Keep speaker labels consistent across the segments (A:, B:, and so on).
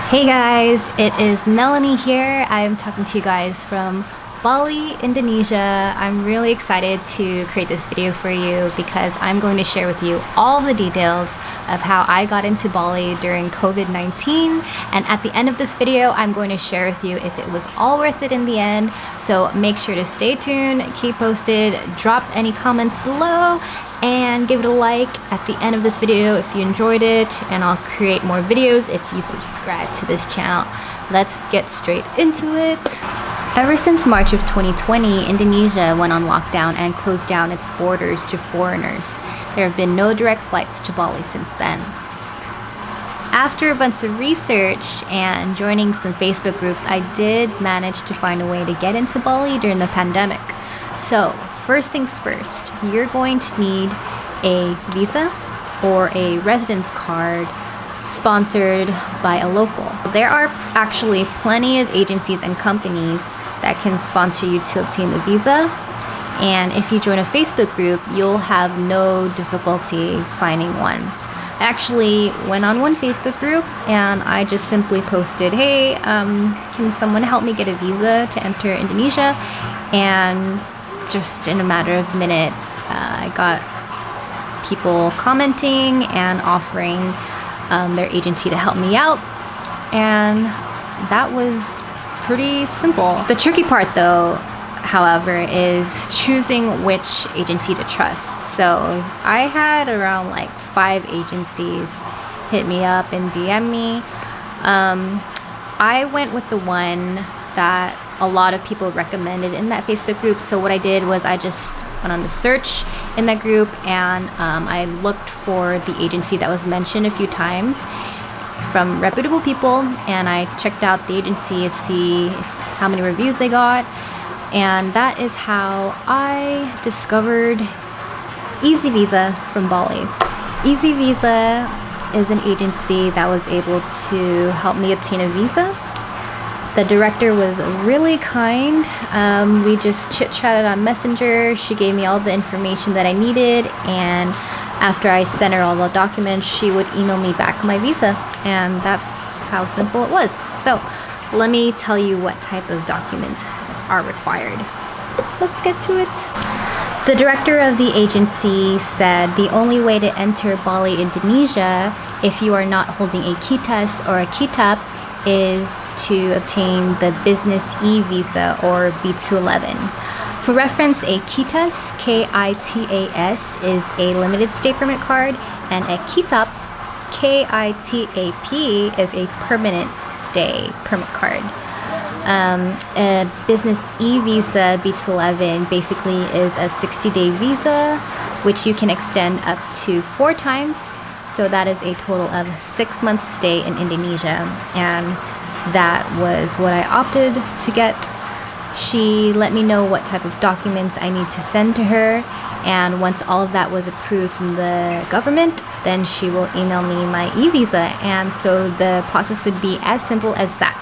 A: Hey guys, it is Melanie here. I'm talking to you guys from Bali, Indonesia. I'm really excited to create this video for you because I'm going to share with you all the details of how I got into Bali during COVID-19. And at the end of this video, I'm going to share with you if it was all worth it in the end. So make sure to stay tuned, keep posted, drop any comments below, and give it a like at the end of this video if you enjoyed it, and I'll create more videos if you subscribe to this channel. Let's get straight into it. Ever since March of 2020, Indonesia went on lockdown and closed down its borders to foreigners. There have been no direct flights to Bali since then. After a bunch of research and joining some Facebook groups, I did manage to find a way to get into Bali during the pandemic. So first things first, you're going to need a visa or a residence card sponsored by a local. There are actually plenty of agencies and companies that can sponsor you to obtain the visa. And if you join a Facebook group, you'll have no difficulty finding one. I actually went on one Facebook group and I just simply posted, hey, can someone help me get a visa to enter Indonesia? And just in a matter of minutes, I got people commenting and offering their agency to help me out, and that was pretty simple. The tricky part though, however, is choosing which agency to trust. So I had around like 5 agencies hit me up and DM me. I went with the one that a lot of people recommended in that Facebook group. So what I did was I just went on the search in that group and I looked for the agency that was mentioned a few times from reputable people, and I checked out the agency to see how many reviews they got, and that is how I discovered Easy Visa from Bali. Easy Visa is an agency that was able to help me obtain a visa. The director was really kind. We just chit-chatted on Messenger. She gave me all the information that I needed, and after I sent her all the documents, she would email me back my visa, and that's how simple it was. So let me tell you what type of documents are required. Let's get to it. The director of the agency said the only way to enter Bali, Indonesia, if you are not holding a kitas or a kitab, is to obtain the business e-visa or B211. For reference, a kitas, K-I-T-A-S, is a limited stay permit card, and a kitab, K-I-T-A-P, is a permanent stay permit card. A business e-visa B211 basically is a 60-day visa, which you can extend up to 4 times. So that is a total of 6 months stay in Indonesia, and that was what I opted to get. She let me know what type of documents I need to send to her, and once all of that was approved from the government, then she will email me my e-visa, and so the process would be as simple as that.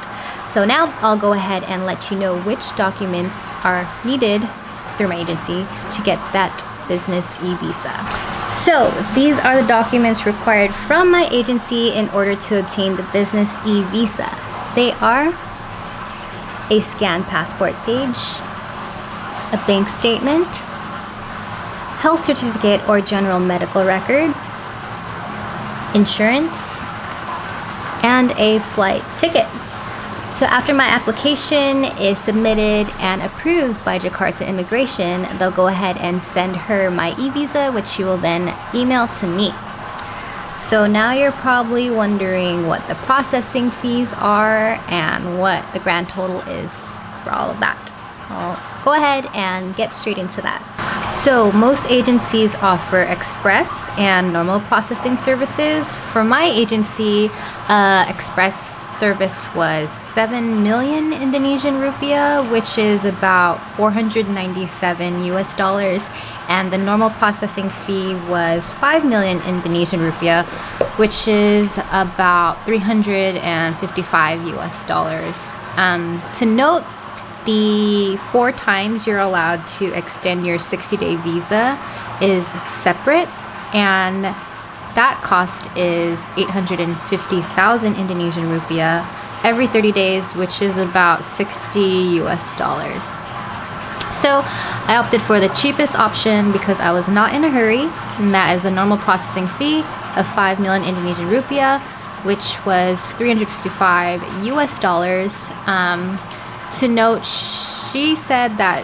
A: So now I'll go ahead and let you know which documents are needed through my agency to get that business e-visa. So these are the documents required from my agency in order to obtain the business e-visa. They are a scanned passport page, a bank statement, health certificate or general medical record, insurance, and a flight ticket. So after my application is submitted and approved by Jakarta Immigration, they'll go ahead and send her my e-visa, which she will then email to me. So now you're probably wondering what the processing fees are and what the grand total is for all of that. I'll go ahead and get straight into that. So most agencies offer express and normal processing services. For my agency, express service was 7 million Indonesian rupiah, which is about 497 US dollars, and the normal processing fee was 5 million Indonesian rupiah, which is about 355 US dollars. To note, the 4 times you're allowed to extend your 60-day visa is separate, and that cost is 850,000 Indonesian rupiah every 30 days, which is about 60 US dollars. So I opted for the cheapest option because I was not in a hurry, and that is a normal processing fee of 5 million Indonesian rupiah, which was 355 US dollars. To note, she said that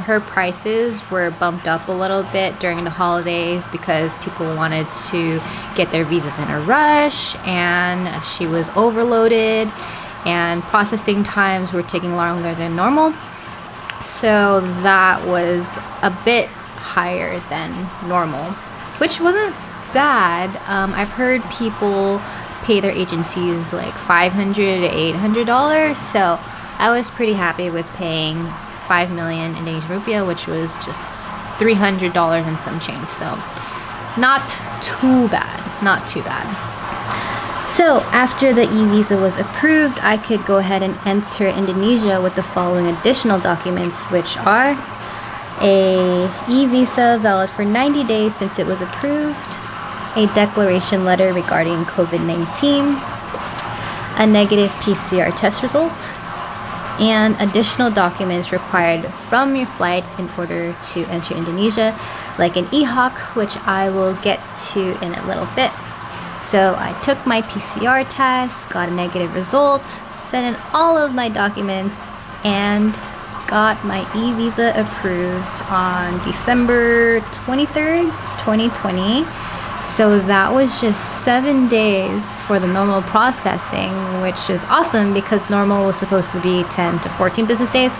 A: her prices were bumped up a little bit during the holidays because people wanted to get their visas in a rush, and she was overloaded and processing times were taking longer than normal. So that was a bit higher than normal, which wasn't bad. I've heard people pay their agencies like $500 to $800, so I was pretty happy with paying 5 million Indonesian rupiah, which was just $300 and some change. So not too bad. So after the e-visa was approved, I could go ahead and enter Indonesia with the following additional documents, which are a e-visa valid for 90 days since it was approved, a declaration letter regarding COVID-19, a negative PCR test result, and additional documents required from your flight in order to enter Indonesia, like an e-hawk, which I will get to in a little bit. So I took my PCR test, got a negative result, sent in all of my documents, and got my e-visa approved on December 23rd, 2020. So that was just 7 days for the normal processing, which is awesome because normal was supposed to be 10 to 14 business days.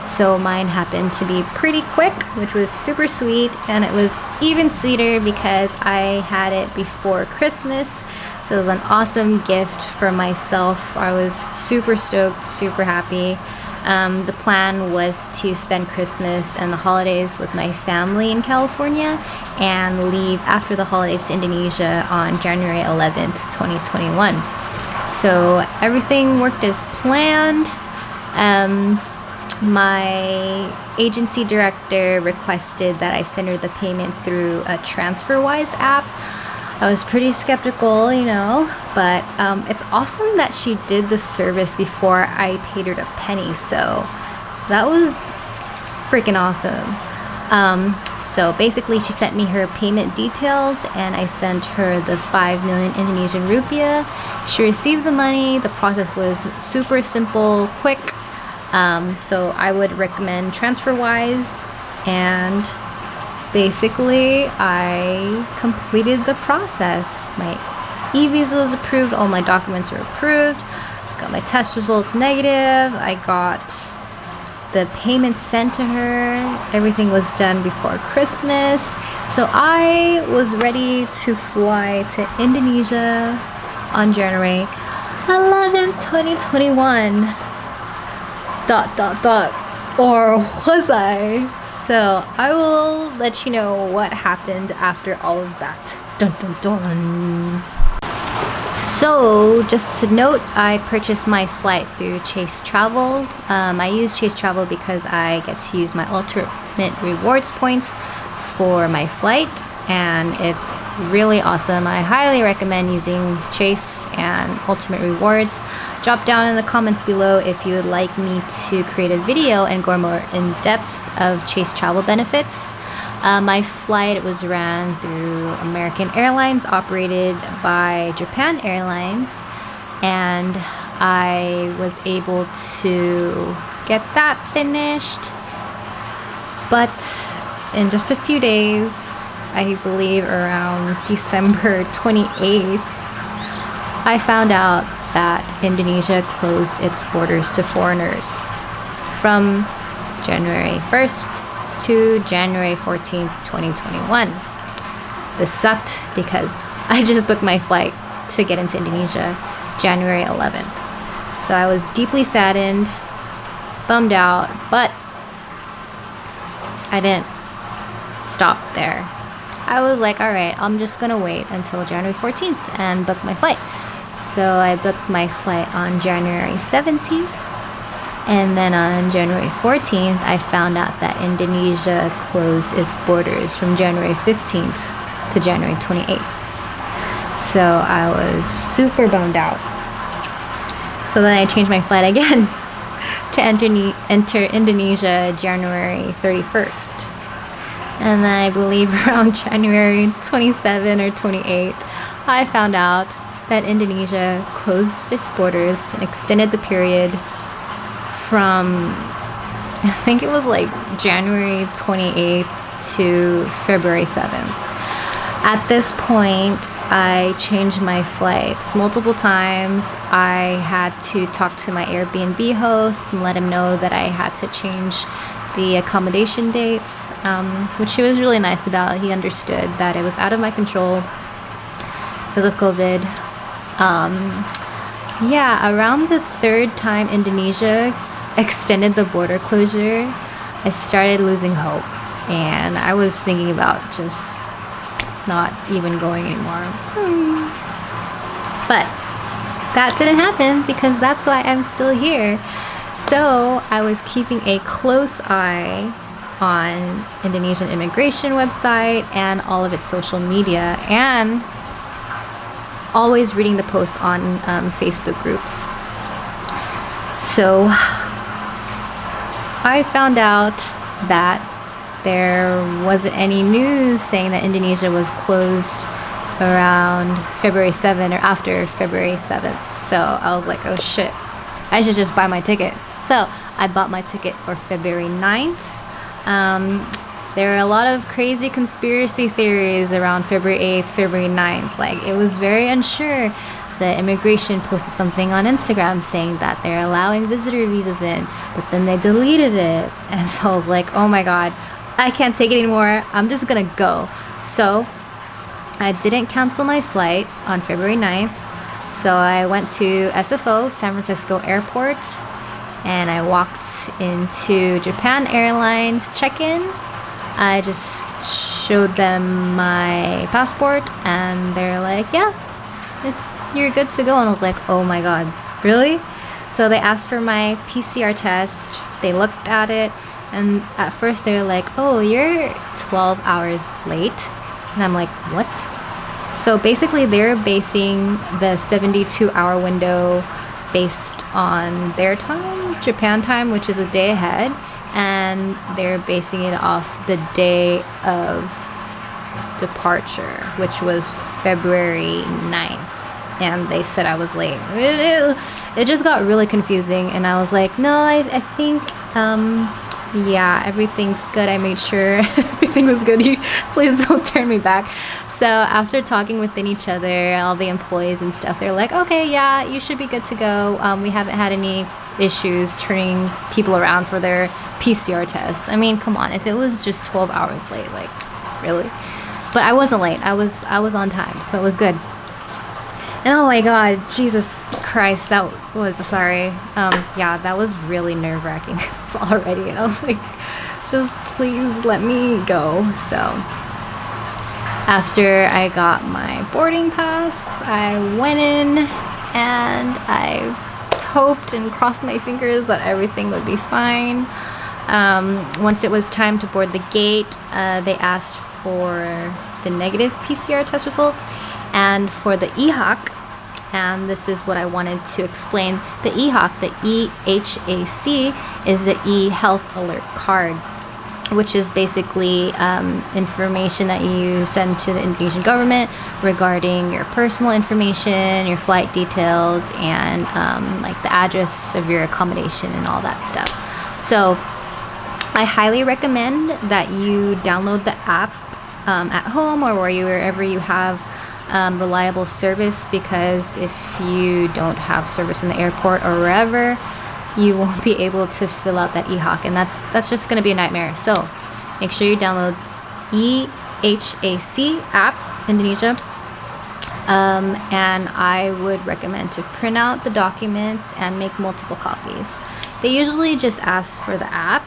A: So mine happened to be pretty quick, which was super sweet, and it was even sweeter because I had it before Christmas. So it was an awesome gift for myself. I was super stoked, super happy. The plan was to spend Christmas and the holidays with my family in California and leave after the holidays to Indonesia on January 11th, 2021. So everything worked as planned. My agency director requested that I send her the payment through a TransferWise app. I was pretty skeptical, but it's awesome that she did the service before I paid her a penny. So that was freaking awesome. So basically she sent me her payment details and I sent her the 5 million Indonesian rupiah. She received the money. The process was super simple, quick. So I would recommend TransferWise, and basically I completed the process. My e-visa was approved, all my documents were approved, got my test results negative, I got the payment sent to her, everything was done before Christmas. So I was ready to fly to Indonesia on January 11th, 2021. ... Or was I? So I will let you know what happened after all of that. Dun dun dun. So just to note, I purchased my flight through Chase Travel. I use Chase Travel because I get to use my ultimate rewards points for my flight, and it's really awesome. I highly recommend using Chase and ultimate rewards. Drop down in the comments below if you would like me to create a video and go more in depth of Chase Travel benefits. My flight was ran through American Airlines, operated by Japan Airlines, and I was able to get that finished. But in just a few days, I believe around December 28th, I found out that Indonesia closed its borders to foreigners from January 1st to January 14th, 2021. This sucked because I just booked my flight to get into Indonesia January 11th. So I was deeply saddened, bummed out, but I didn't stop there. I was like, all right, I'm just gonna wait until January 14th and book my flight. So I booked my flight on January 17th, and then on January 14th, I found out that Indonesia closed its borders from January 15th to January 28th. So I was super bummed out. So then I changed my flight again to enter Indonesia January 31st. And then I believe around January 27 or 28, I found out that Indonesia closed its borders and extended the period from, I think it was like January 28th to February 7th. At this point, I changed my flights multiple times. I had to talk to my Airbnb host and let him know that I had to change the accommodation dates, which he was really nice about. He understood that it was out of my control because of COVID. Around the third time Indonesia extended the border closure, I started losing hope, and I was thinking about just not even going anymore. But that didn't happen, because that's why I'm still here. So I was keeping a close eye on Indonesian immigration website and all of its social media, and always reading the posts on Facebook groups. So I found out that there wasn't any news saying that Indonesia was closed around February 7th or after February 7th. So I was like, oh shit, I should just buy my ticket. So I bought my ticket for February 9th. There are a lot of crazy conspiracy theories around February 8th, February 9th. Like, it was very unsure. The immigration posted something on Instagram saying that they're allowing visitor visas in, but then they deleted it. And so I was like, oh my god, I can't take it anymore. I'm just gonna go. So I didn't cancel my flight on February 9th. So I went to SFO, San Francisco Airport, and I walked into Japan Airlines check-in. I just showed them my passport, and they're like, yeah, you're good to go. And I was like, oh my god, really? So they asked for my PCR test. They looked at it, and at first they were like, oh, you're 12 hours late. And I'm like, what? So basically they're basing the 72-hour window based on their time, Japan time, which is a day ahead, and they're basing it off the day of departure, which was February 9th. And they said I was late. It just got really confusing, and I was like, no, I think everything's good. I made sure everything was good. Please don't turn me back. So after talking within each other, all the employees and stuff, they're like, okay, yeah, you should be good to go. We haven't had any issues turning people around for their PCR tests. I mean, come on, if it was just 12 hours late, like, really? But I wasn't late. I was on time, so it was good. And oh my god, Jesus Christ, that was really nerve-wracking already. And I was like, just please let me go. So after I got my boarding pass, I went in and I hoped and crossed my fingers that everything would be fine. Once it was time to board the gate, they asked for the negative PCR test results and for the EHAC. And this is what I wanted to explain. The EHAC, the EHAC, is the e-health alert card, which is basically information that you send to the Indonesian government regarding your personal information, your flight details, and like the address of your accommodation and all that stuff. So I highly recommend that you download the app at home or wherever you have reliable service, because if you don't have service in the airport or wherever, you won't be able to fill out that EHAC, and that's just going to be a nightmare. So make sure you download EHAC app, Indonesia, and I would recommend to print out the documents and make multiple copies. They usually just ask for the app,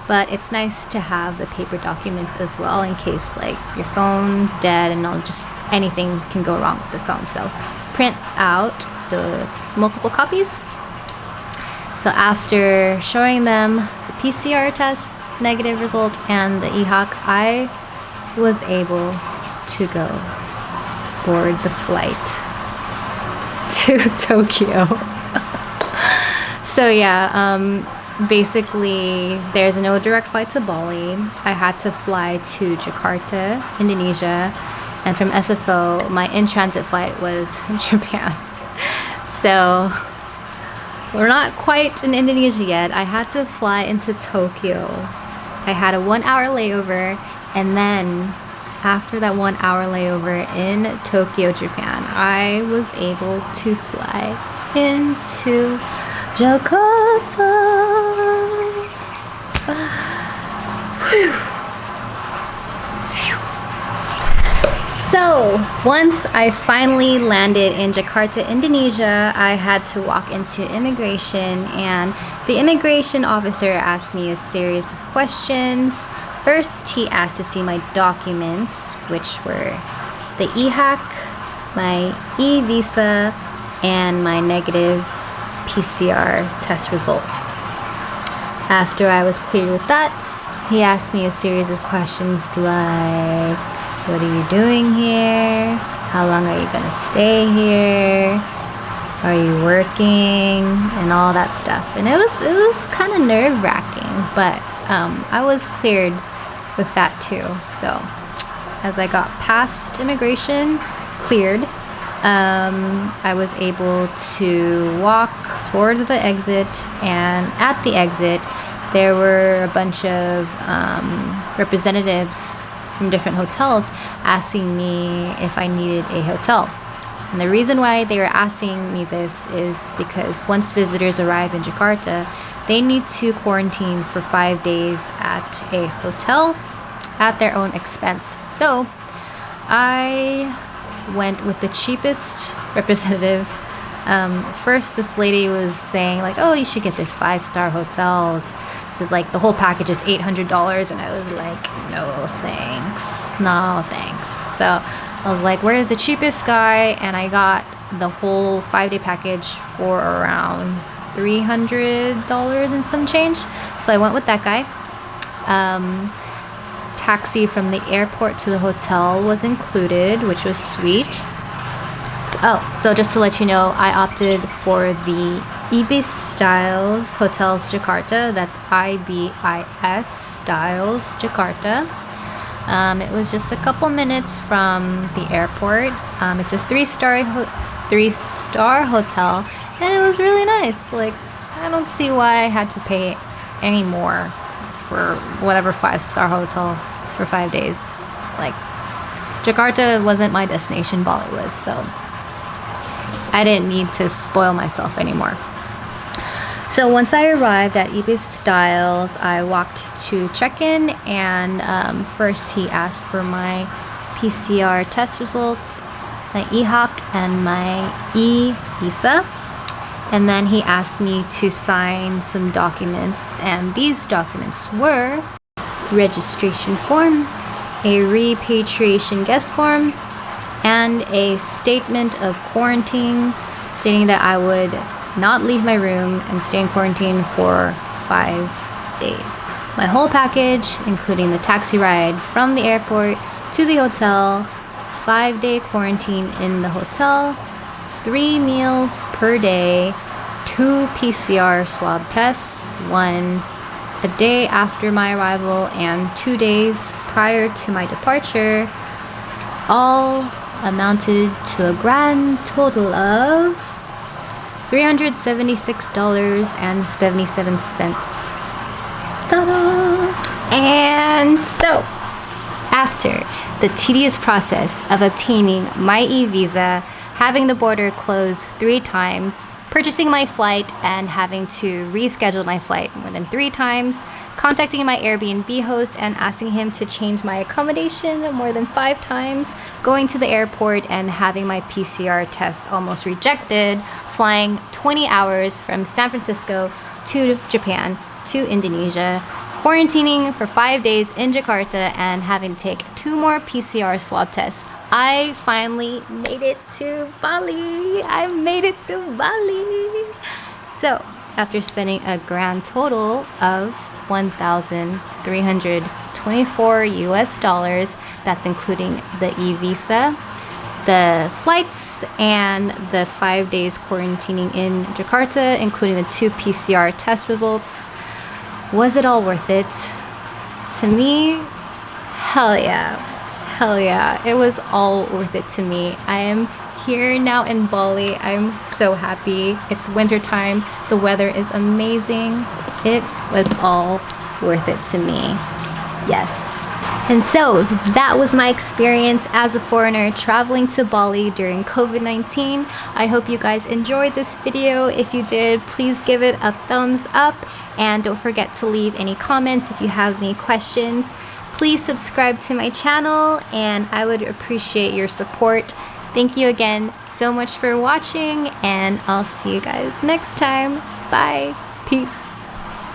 A: but it's nice to have the paper documents as well in case like your phone's dead and anything can go wrong with the phone. So print out the multiple copies. So after showing them the PCR test negative result and the EHAC, I was able to go. board the flight to Tokyo. So yeah, basically there's no direct flight to Bali. I had to fly to Jakarta, Indonesia, and from SFO, my in-transit flight was Japan. So we're not quite in Indonesia yet. I had to fly into Tokyo. I had a 1-hour layover, and then after that 1-hour layover in Tokyo, Japan, I was able to fly into Jakarta. So once I finally landed in Jakarta, Indonesia, I had to walk into immigration, and the immigration officer asked me a series of questions. First, he asked to see my documents, which were the EHAC, my e-visa, and my negative PCR test results. After I was cleared with that, he asked me a series of questions like, what are you doing here? How long are you gonna stay here? Are you working? And all that stuff. And it was kind of nerve-wracking, but I was cleared with that too. So as I got past immigration, cleared, I was able to walk towards the exit, and at the exit there were a bunch of representatives from different hotels asking me if I needed a hotel. And the reason why they were asking me this is because once visitors arrive in Jakarta, they need to quarantine for 5 days at a hotel at their own expense. So I went with the cheapest representative. First, this lady was saying like, oh, you should get this 5-star hotel. It's like the whole package is $800, and I was like, no thanks, no thanks. So I was like, where is the cheapest guy? And I got the whole 5-day package for around $300 and some change. So I went with that guy. Taxi from the airport to the hotel was included, which was sweet. Oh, so just to let you know, I opted for the Ibis Styles Hotels Jakarta. That's IBIS Styles Jakarta. It was just a couple minutes from the airport. It's a 3-star hotel, and it was really nice. Like, I don't see why I had to pay any more for whatever 5-star hotel for 5 days. Like, Jakarta wasn't my destination, Bali was, so I didn't need to spoil myself anymore. So once I arrived at Ibis Styles, I walked to check-in, and first he asked for my PCR test results, my EHAC, and my e-visa. And then he asked me to sign some documents, and these documents were registration form, a repatriation guest form, and a statement of quarantine stating that I would not leave my room and stay in quarantine for 5 days. My whole package, including the taxi ride from the airport to the hotel, 5-day quarantine in the hotel, 3 meals per day, 2 PCR swab tests, 1 a day after my arrival and 2 days prior to my departure, all amounted to a grand total of $376.77. Ta-da! And so, after the tedious process of obtaining my e-visa, having the border closed 3 times, purchasing my flight and having to reschedule my flight more than 3 times, contacting my Airbnb host and asking him to change my accommodation more than 5 times, going to the airport and having my PCR test almost rejected, flying 20 hours from San Francisco to Japan to Indonesia, quarantining for 5 days in Jakarta, and having to take 2 more PCR swab tests. I finally made it to Bali. I made it to Bali. So, after spending a grand total of $1,324 US, that's including the e-visa, the flights and the 5 days quarantining in Jakarta, including the 2 PCR test results. Was it all worth it? To me, hell yeah. Hell yeah. It was all worth it to me. I am here now in Bali. I'm so happy. It's winter time. The weather is amazing. It was all worth it to me. Yes. And so that was my experience as a foreigner traveling to Bali during COVID-19. I hope you guys enjoyed this video. If you did, please give it a thumbs up and don't forget to leave any comments if you have any questions. Please subscribe to my channel and I would appreciate your support. Thank you again so much for watching and I'll see you guys next time. Bye. Peace.